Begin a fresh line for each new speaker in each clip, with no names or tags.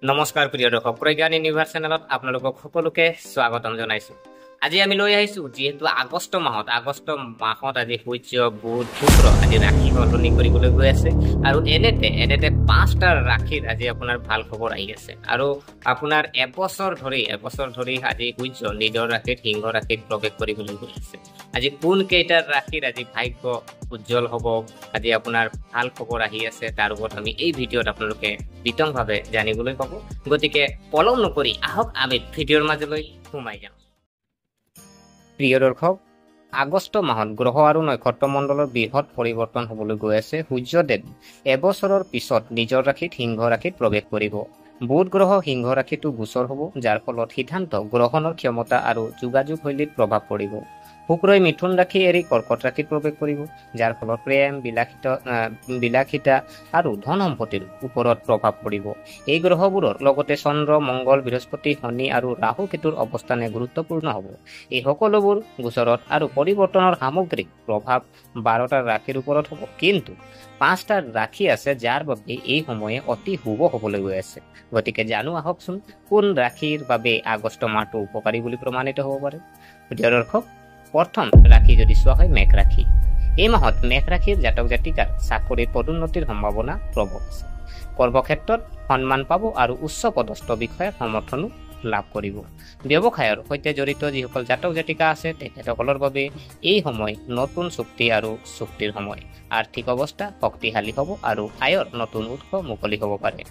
নমস্কাৰ প্ৰিয় দৰ্শক, প্ৰজ্ঞান ইউনিভাৰ্ছ চেনেলত আপোনালোকক সকলোকে স্বাগতম জনাইছো। আজি আমি লৈ আহিছো যেহেতু আগষ্ট মাহত আজি সূৰ্য বুধ শুক্ৰ আজি ৰাশি সলনি কৰিবলৈ গৈ আছে আৰু এনেতে পাঁচটা ৰাশিৰ আজি আপোনাৰ ভাল খবৰ আহি আছে আৰু আপোনাৰ এবছৰ ধৰি আজি সূৰ্য নিজৰ ৰাশিত সিংহ ৰাশিত প্ৰৱেশ কৰিবলৈ গৈ আছে। আজি কোন কেইটাৰ ৰাশিৰ আজি ভাগ্য উজ্জ্বল হ'ব, আজি আপোনাৰ ভাল খবৰ আহি আছে, তাৰ ওপৰত আমি এই ভিডিঅ'ত আপোনালোকে বিতংভাৱে জানিবলৈ পাব। গতিকে পলম নকৰি আহক আমি ভিডিঅ'ৰ মাজলৈ সোমাই যাওঁ। প্ৰিয় দৰ্শক, আগষ্ট মাহত গ্ৰহ আৰু নক্ষত্ৰ মণ্ডলৰ বৃহৎ পৰিৱৰ্তন হ'বলৈ গৈ আছে। সূৰ্যদেৱ এবছৰৰ পিছত নিজৰ ৰাশিত সিংহ ৰাশিত প্ৰৱেশ কৰিব। বুধ গ্ৰহ সিংহ ৰাশিতো গোচৰ হ'ব, যাৰ ফলত সিদ্ধান্ত গ্ৰহণৰ ক্ষমতা আৰু যোগাযোগ শৈলীত প্ৰভাৱ পৰিব। শুক্ৰই মিথুন ৰাশি এৰি কৰ্কট ৰাশিত প্ৰৱেশ কৰিব, যাৰ ফলত প্ৰেম বিলাসিতা আৰু ধন সম্পত্তিৰ ওপৰত প্ৰভাৱ পৰিব। এই গ্ৰহবোৰৰ লগতে চন্দ্ৰ, মংগল, বৃহস্পতি, শনি আৰু ৰাহু কেতুৰ অৱস্থানে গুৰুত্বপূৰ্ণ হ'ব। এই সকলোবোৰ গোচৰত আৰু পৰিৱৰ্তনৰ সামগ্ৰিক প্ৰভাৱ 12টা ৰাশিৰ ওপৰত হ'ব, কিন্তু 5টা ৰাশি আছে যাৰ বাবে এই সময়ে অতি শুভ হ'বলৈ গৈ আছে। গতিকে জানো আহকচোন কোন ৰাশিৰ বাবে আগষ্ট মাহটো উপকাৰী বুলি প্ৰমাণিত হ'ব পাৰে। প্ৰিয় দৰ্শক, প্ৰথম ৰাশি যদি চোৱা হয় মেঘ ৰাশি। এই মাহত মেঘ ৰাশিৰ জাতক জাতিকাৰ চাকৰিৰ পদোন্নতিৰ সম্ভাৱনা প্ৰবল আছে। কৰ্মক্ষেত্ৰত সন্মান পাব আৰু উচ্চ পদস্থ বিষয়াৰ সমৰ্থনো লাভ কৰিব। ব্যৱসায়ৰ সৈতে জড়িত যিসকল জাতক জাতিকা আছে তেখেতসকলৰ বাবে এই সময় নতুন চুক্তি আৰু চুক্তিৰ সময়। আৰ্থিক অৱস্থা শক্তিশালী হ'ব আৰু আয়ৰ নতুন উৎস মুকলি হ'ব পাৰে।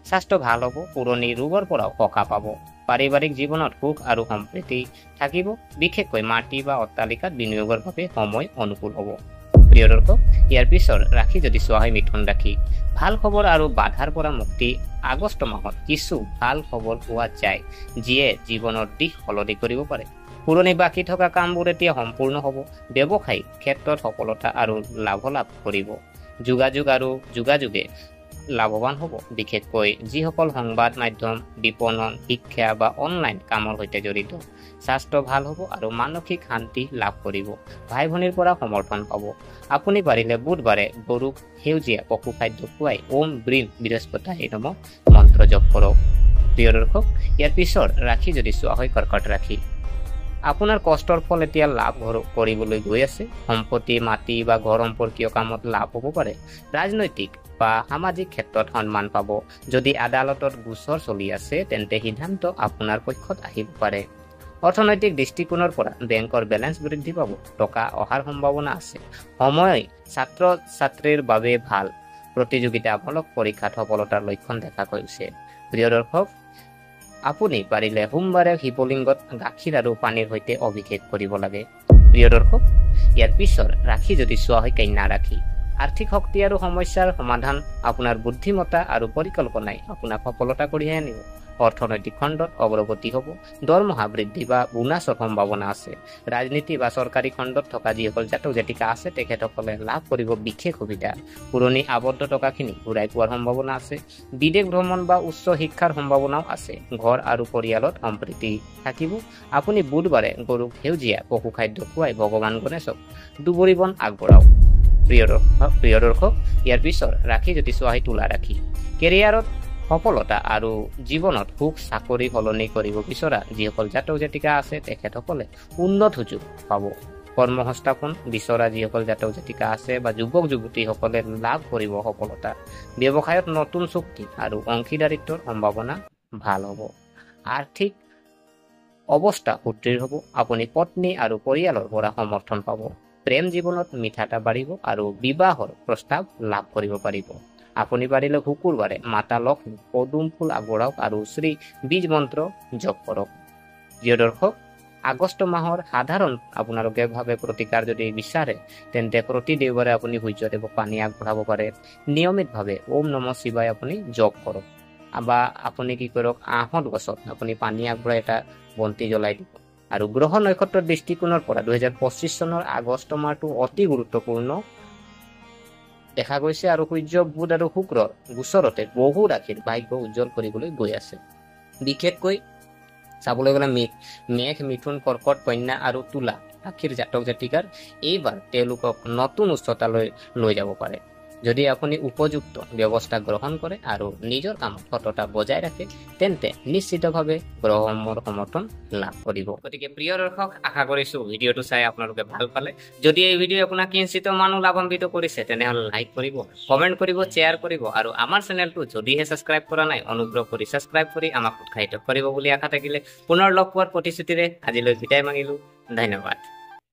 স্বাস্থ্য ভাল হ'ব, পুৰণি ৰোগৰ পৰাও সকাহ পাব। পাৰিবাৰিক জীৱনত সুখ আৰু সম্প্ৰীতি থাকিব, বিশেষকৈ মাটি বা অট্টালিকাত বিনিয়োগৰ বাবে সময় অনুকূল হ'ব। প্ৰিয় দৰ্শক, ইয়াৰ পিছৰ ৰাশি যদি চোৱা হয় মিথুন ৰাশি। ভাল খবৰ আৰু বাধাৰ পৰা মুক্তি। আগষ্ট মাহত কিছু ভাল খবৰ পোৱা যায় যিয়ে জীৱনৰ দিশ সলনি কৰিব পাৰে। পুৰণি বাকী থকা কামবোৰ এতিয়া সম্পূৰ্ণ হ'ব। ব্যৱসায়িক ক্ষেত্ৰত সফলতা আৰু লাভ কৰিব। যোগাযোগে লাভৱান হ'ব, বিশেষকৈ যিসকল সংবাদ মাধ্যম, বিপণন, শিক্ষা বা অনলাইন কামৰ সৈতে জড়িত। স্বাস্থ্য ভাল হ'ব আৰু মানসিক শান্তি লাভ কৰিব। ভাই ভনীৰ পৰা সমৰ্থন পাব। আপুনি পাৰিলে বুধবাৰে গৰুক সেউজীয়া পশু খাদ্য খুৱাই ওম ব্ৰীম বৃহস্পতিয়ে নমঃ মন্ত্ৰ জপ কৰক। প্ৰিয় দৰ্শক, ইয়াৰ পিছৰ ৰাশি যদি চোৱা হয় কৰ্কট ৰাশি। আপোনাৰ কষ্টৰ ফল এতিয়া লাভ কৰিবলৈ গৈ আছে। সম্পত্তি, মাটি বা ঘৰ সম্পৰ্কীয় কামত লাভ হ'ব পাৰে। ৰাজনৈতিক বা সামাজিক ক্ষেত্ৰত সন্মান পাব। যদি আদালতত গোচৰ চলি আছে তেন্তে সিদ্ধান্ত আপোনাৰ পক্ষত আহিব পাৰে। অৰ্থনৈতিক দৃষ্টিকোণৰ পৰা বেংকৰ বেলেঞ্চ বৃদ্ধি পাব, টকা অহাৰ সম্ভাৱনা আছে। সময় ছাত্ৰ ছাত্ৰীৰ বাবে ভাল। প্ৰতিযোগিতামূলক পৰীক্ষাত সফলতাৰ লক্ষণ দেখা গৈছে। প্ৰিয় দৰ্শক, আপুনি পাৰিলে সোমবাৰে শিৱলিংগত গাখীৰ আৰু পানীৰ সৈতে অভিষেক কৰিব লাগে। প্ৰিয় দৰ্শক, ইয়াৰ পিছৰ ৰাশি যদি চোৱা হয় কন্যা ৰাশি। আৰ্থিক শক্তি আৰু সমস্যাৰ সমাধান। আপোনাৰ বুদ্ধিমত্তা আৰু পৰিকল্পনাই আপোনাক সফলতা কঢ়িয়াই আনিব। অৰ্থনৈতিক খণ্ডত অগ্ৰগতি হ'ব। দৰমহা বৃদ্ধি বা বোনাছৰ সম্ভাৱনা আছে। ৰাজনীতি বা চৰকাৰী খণ্ডত থকা যিসকল জাতক জাতিকা আছে তেখেতসকলে লাভ কৰিব বিশেষ সুবিধা। পুৰণি আবদ্ধ টকাখিনি ঘূৰাই পোৱাৰ সম্ভাৱনা আছে। বিদেশ ভ্ৰমণ বা উচ্চ শিক্ষাৰ সম্ভাৱনাও আছে। ঘৰ আৰু পৰিয়ালত সম্প্ৰীতি থাকিব। আপুনি বুধবাৰে গৰুক সেউজীয়া পশু খাদ্য খুৱাই ভগৱান গণেশক দুবৰি বন আগবঢ়াওক। প্ৰিয় দৰ্শক, ইয়াৰ পিছৰ ৰাশি যদি চোৱা হয় তুলা ৰাশি। কেৰিয়াৰত সফলতা আৰু জীৱনত সুখ। চাকৰি সলনি কৰিব বিচৰা যিসকল জাতক জাতিকা আছে তেখেতসকলে উন্নত সুযোগ পাব। কৰ্মসংস্থাপন বিচৰা যিসকল জাতক জাতিকা আছে বা যুৱক যুৱতীসকলে লাভ কৰিব সফলতা। ব্যৱসায়ত নতুন চুক্তি আৰু অংশীদাৰিত্বৰ সম্ভাৱনা ভাল হ'ব। আৰ্থিক অৱস্থা সুদৃঢ় হ'ব। আপুনি পত্নী আৰু পৰিয়ালৰ পৰা সমৰ্থন পাব। প্ৰেম জীৱনত মিঠাটা বাঢ়িব আৰু বিবাহৰ প্ৰস্তাৱ লাভ কৰিব পাৰিব। আপুনি পাৰিলে শুকুৰবাৰে মাতা লক্ষ্মী পদুম ফুল আগবঢ়াওক আৰু শ্ৰী বীজ মন্ত্ৰ জপ কৰক। প্ৰিয় দৰ্শক, আগষ্ট মাহৰ সাধাৰণ আপোনালোকে ভাৱে প্ৰতিকাৰ যদি বিচাৰে তেন্তে প্ৰতি দেওবাৰে আপুনি সূৰ্যদেৱক পানী আগবঢ়াব পাৰে। নিয়মিতভাৱে ওম নমঃ শিৱায় আপুনি জপ কৰক বা আপুনি কি কৰক, আহঁত গছত আপুনি পানী আগবঢ়াই এটা বন্তি জ্বলাই দিব। আৰু গ্ৰহ নক্ষত্ৰৰ দৃষ্টিকোণৰ পৰা 2025 চনৰ আগষ্ট মাহটো অতি গুৰুত্বপূৰ্ণ দেখা গৈছে আৰু সূৰ্য, বুধ আৰু শুক্ৰৰ গোচৰতে বহু ৰাশিৰ ভাগ্য উজ্জ্বল কৰিবলৈ গৈ আছে। বিশেষকৈ চাবলৈ গ'লে মেঘ মিথুন কৰ্কট কন্যা আৰু তুলা ৰাশিৰ জাতক জাতিকাৰ এইবাৰ তেওঁলোকক নতুন উচ্চতালৈ লৈ যাব পাৰে যদি আপুনি উপযুক্ত ব্যৱস্থা গ্ৰহণ কৰে আৰু নিজৰ কামত সততা বজাই ৰাখে তেন্তে নিশ্চিতভাৱে গ্ৰহসমূহৰ সমৰ্থন লাভ কৰিব গতিকে প্ৰিয় দৰ্শক আশা কৰিছো ভিডিঅ'টো চাই আপোনালোকে ভাল পালে যদি এই ভিডিঅ' আপোনাক কিঞ্চিত মানুহ লাভান্বিত কৰিছে তেনেহ'লে লাইক কৰিব কমেণ্ট কৰিব শ্বেয়াৰ কৰিব আৰু আমাৰ চেনেলটো যদিহে ছাবস্ক্ৰাইব কৰা নাই অনুগ্ৰহ কৰি ছাবস্ক্ৰাইব কৰি আমাক উৎসাহিত কৰিব বুলি আশা থাকিলে পুনৰ লগ পোৱাৰ প্ৰতিশ্ৰুতিৰে আজিলৈ বিদায় মাগিলোঁ ধন্যবাদ